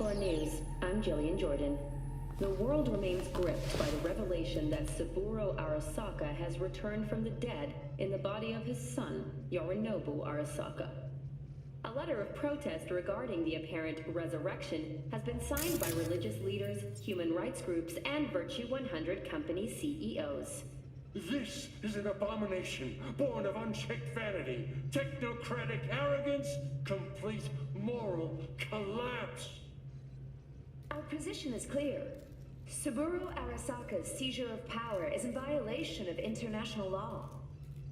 24 News. I'm Jillian Jordan. The world remains gripped by the revelation that Saburo Arasaka has returned from the dead in the body of his son, Yorinobu Arasaka. A letter of protest regarding the apparent resurrection has been signed by religious leaders, human rights groups, and Virtue 100 company CEOs. This is an abomination born of unchecked vanity, technocratic arrogance, complete moral collapse. Our position is clear. Saburo Arasaka's seizure of power is in violation of international law.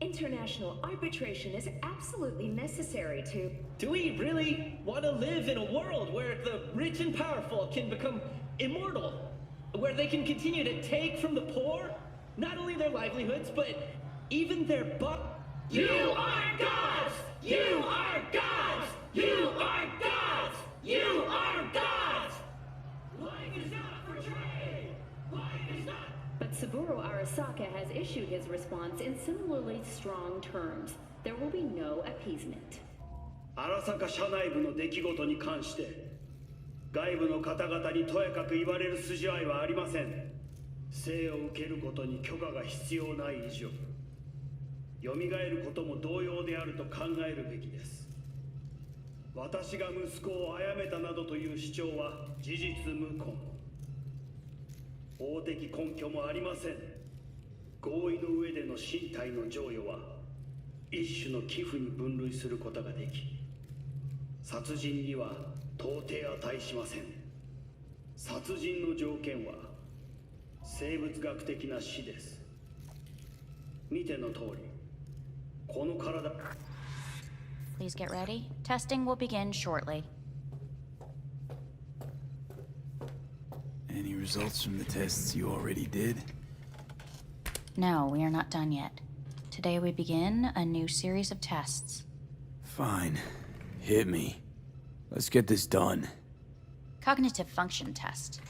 International arbitration is absolutely necessary to... Do we really want to live in a world where the rich and powerful can become immortal? Where they can continue to take from the poor? Not only their livelihoods, but even their You are gods! You are gods! You are gods! You are gods! Life is not for trade! Life is not... But Saburo Arasaka has issued his response in similarly strong terms. There will be no appeasement. 荒坂社内部の出来事に関して外部の方々にとやかく言われる筋合いはありません。生を受けることに許可が必要ない以上、蘇ることも同様であると考えるべきです。私が息子を殺めたなどという主張は事実無根。法的根拠もありません。合意の上での身体の贈与は一種の寄付に分類することができ、殺人には到底値しません。殺人の条件は生物学的な死です。見ての通り、この体。Please get ready. Testing will begin shortly. Any results from the tests you already did? No, we are not done yet. Today we begin a new series of tests. Fine. Hit me. Let's get this done. Cognitive function test.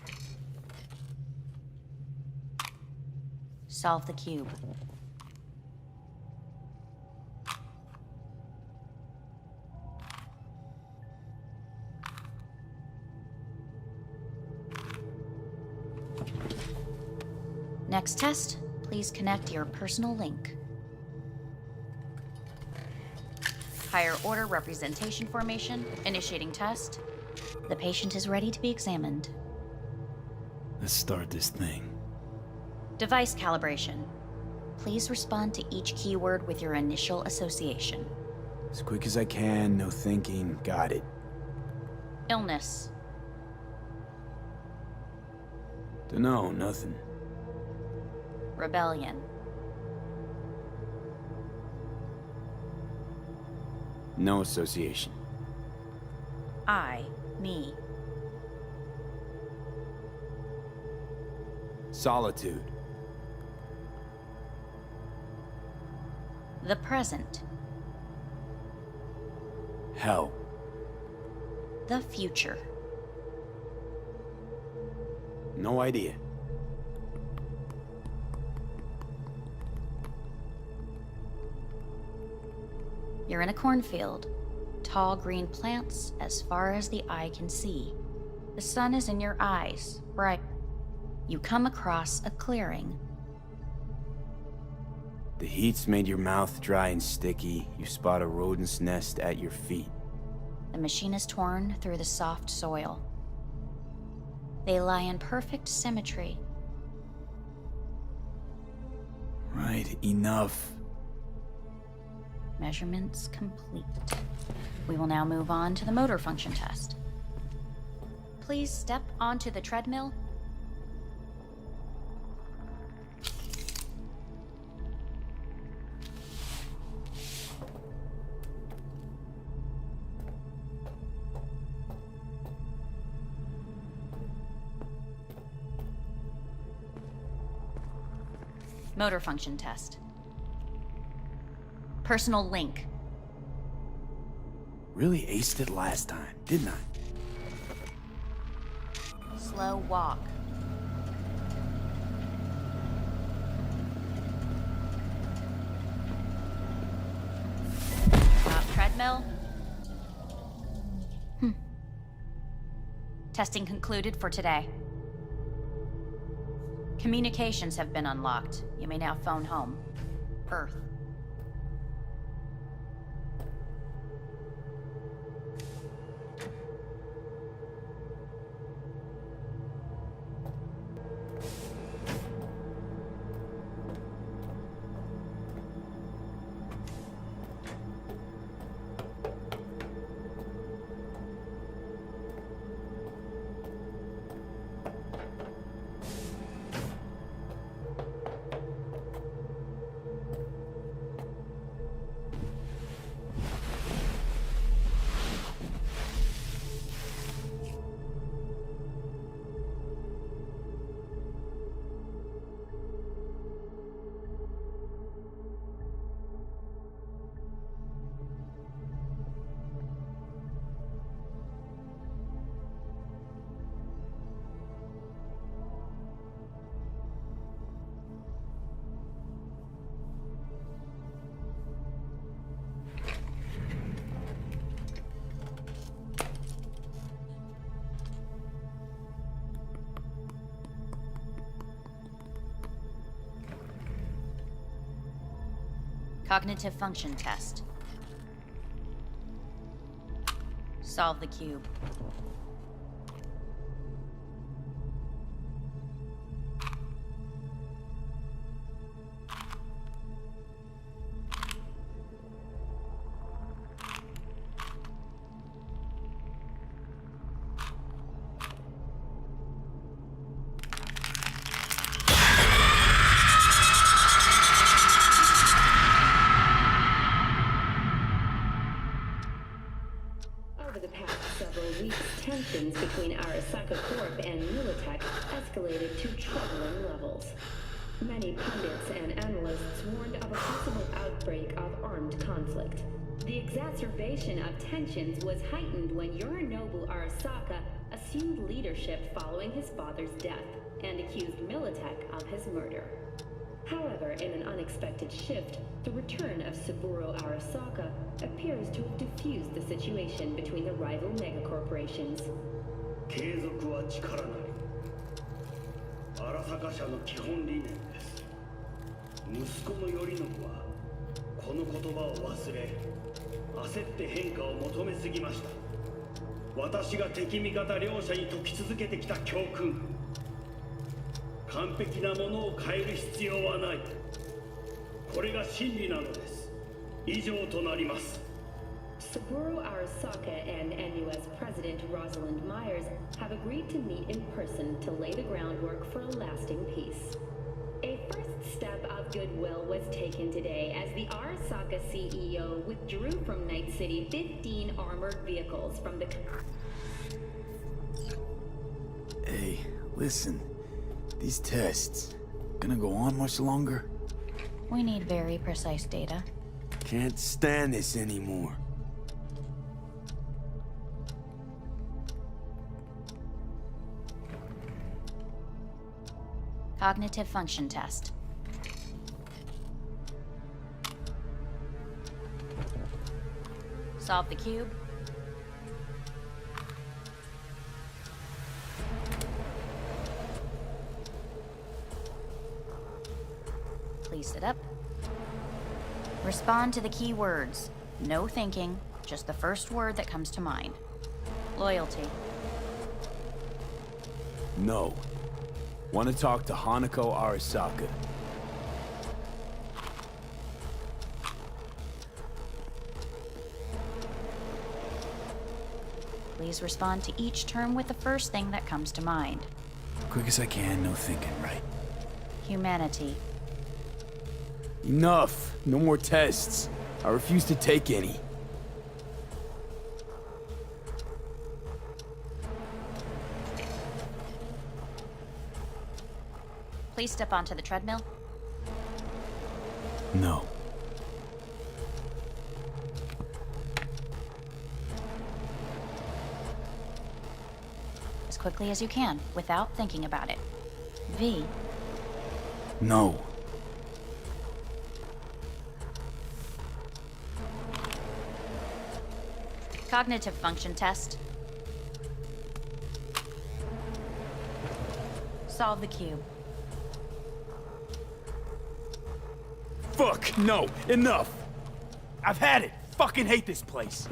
Solve the cube. Next test, please connect your personal link. Higher order representation formation, initiating test. The patient is ready to be examined. Let's start this thing. Device calibration. Please respond to each keyword with your initial association. As quick as I can, no thinking. Got it. Illness. Dunno, nothing. Rebellion. No association. I, me. Solitude. The present. Hell. The future. No idea. You're in a cornfield. Tall green plants as far as the eye can see. The sun is in your eyes, bright. You come across a clearing. The heat's made your mouth dry and sticky. You spot a rodent's nest at your feet. The machine is torn through the soft soil. They lie in perfect symmetry. Right, enough. Measurements complete. We will now move on to the motor function test. Please step onto the treadmill. Motor function test. Personal link. Really aced it last time, didn't I? Slow walk. Stop treadmill. Testing concluded for today. Communications have been unlocked. You may now phone home. Earth. Cognitive function test. Solve the cube. Over the past several weeks, tensions between Arasaka Corp and Militech escalated to troubling levels. Many pundits and analysts warned of a possible outbreak of armed conflict. The exacerbation of tensions was heightened when Yorinobu Arasaka assumed leadership following his father's death and accused Militech of his murder. However, in an unexpected shift, the return of Saburo Arasaka appears to have diffused the situation between the rival megacorporations. 継続は力なり。荒坂社の基本理念です。息子の頼信はこの言葉を忘れ、焦って変化を求めすぎました。私が敵味方両者に説き続けてきた教訓。完璧なものを変える必要はない。これが真理なのです。以上となります。Saburo Arasaka and NUS President Rosalind Myers have agreed to meet in person to lay the groundwork for a lasting peace. A first step of goodwill was taken today as the Arasaka CEO withdrew from Night City 15 armored vehicles from the... Hey, listen. These tests, gonna go on much longer? We need very precise data. Can't stand this anymore. Cognitive function test. Solve the cube. Please sit up. Respond to the key words. No thinking, just the first word that comes to mind. Loyalty. No. Want to talk to Hanako Arasaka. Please respond to each term with the first thing that comes to mind. Quick as I can, no thinking, right? Humanity. Enough! No more tests. I refuse to take any. Please step onto the treadmill. No. As quickly as you can, without thinking about it. V. No. Cognitive function test. Solve the cube. Fuck, no, enough! I've had it! Fucking hate this place!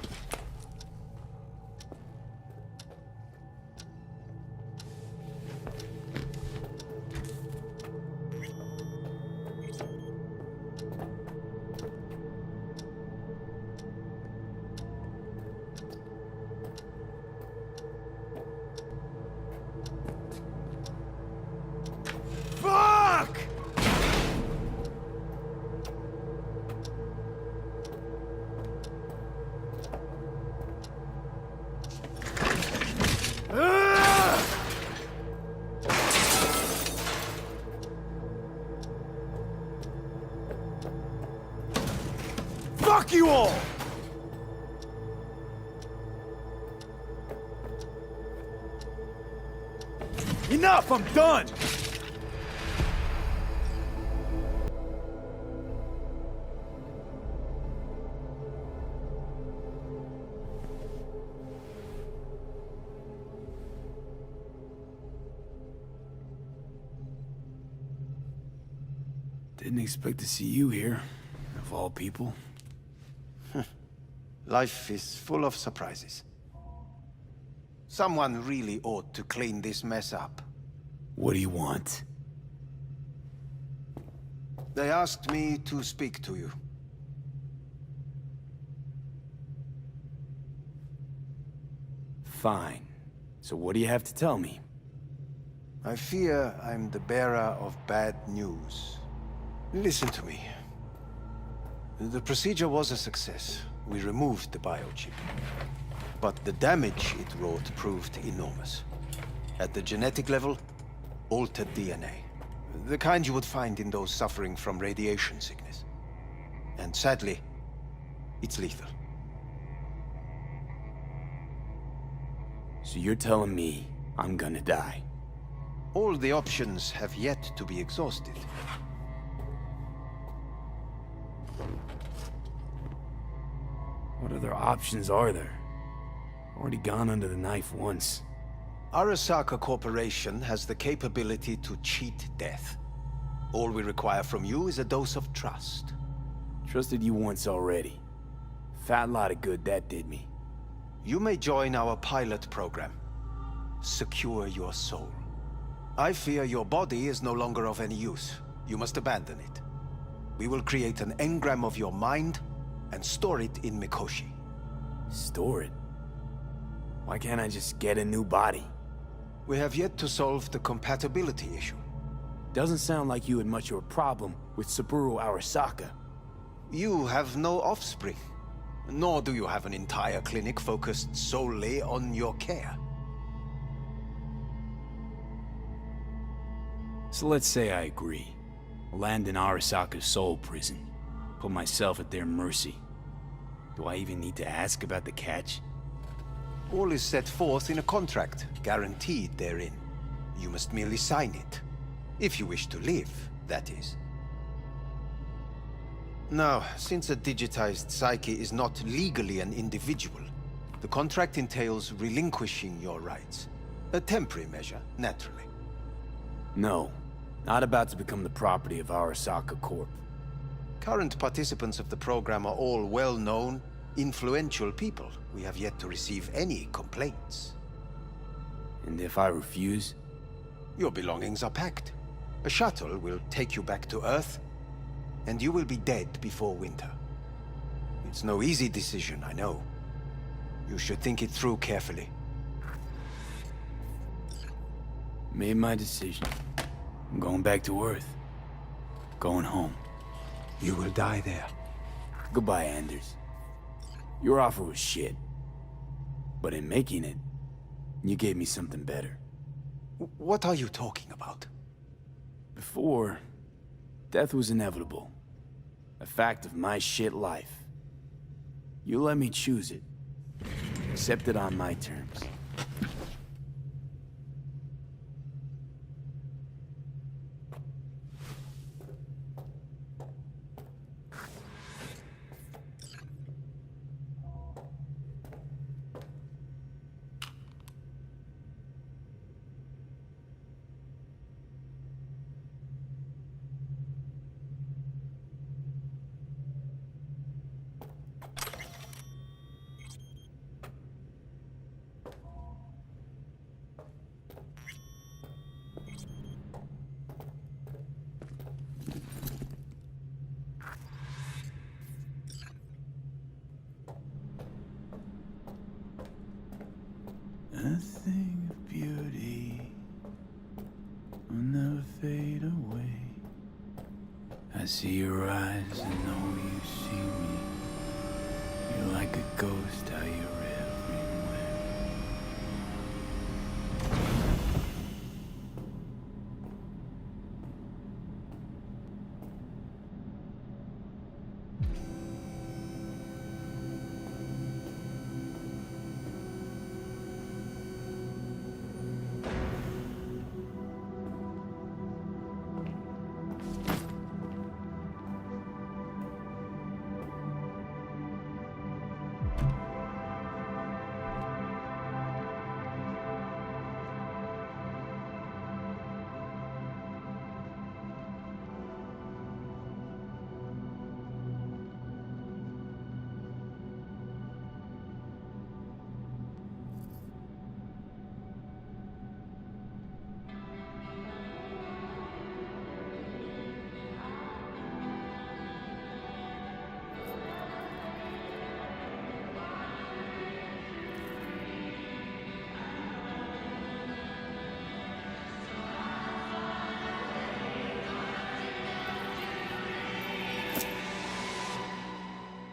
Fuck! Fuck you all! Enough, I'm done! Didn't expect to see you here, of all people. Life is full of surprises. Someone really ought to clean this mess up. What do you want? They asked me to speak to you. Fine. So what do you have to tell me? I fear I'm the bearer of bad news. Listen to me. The procedure was a success. We removed the biochip. But the damage it wrought proved enormous. At the genetic level, altered DNA. The kind you would find in those suffering from radiation sickness. And sadly, it's lethal. So you're telling me I'm gonna die? All the options have yet to be exhausted. What other options are there? Already gone under the knife once. Arasaka Corporation has the capability to cheat death. All we require from you is a dose of trust. Trusted you once already. Fat lot of good that did me. You may join our pilot program. Secure your soul. I fear your body is no longer of any use. You must abandon it. We will create an engram of your mind and store it in Mikoshi. Store it? Why can't I just get a new body? We have yet to solve the compatibility issue. Doesn't sound like you had much of a problem with Saburo Arasaka. You have no offspring, nor do you have an entire clinic focused solely on your care. So let's say I agree. Land in Arasaka's soul prison. Put myself at their mercy. Do I even need to ask about the catch? All is set forth in a contract, guaranteed therein. You must merely sign it. If you wish to live, that is. Now, since a digitized psyche is not legally an individual, the contract entails relinquishing your rights. A temporary measure, naturally. No. Not about to become the property of Arasaka Corp. Current participants of the program are all well-known, influential people. We have yet to receive any complaints. And if I refuse? Your belongings are packed. A shuttle will take you back to Earth, and you will be dead before winter. It's no easy decision, I know. You should think it through carefully. Made my decision. I'm going back to Earth. Going home. You will die there. Goodbye, Anders. Your offer was shit. But in making it, you gave me something better. What are you talking about? Before, death was inevitable. A fact of my shit life. You let me choose it. Accept it on my terms. thing of beauty will never fade away. I see your eyes and know you see me. You're like a ghost, how you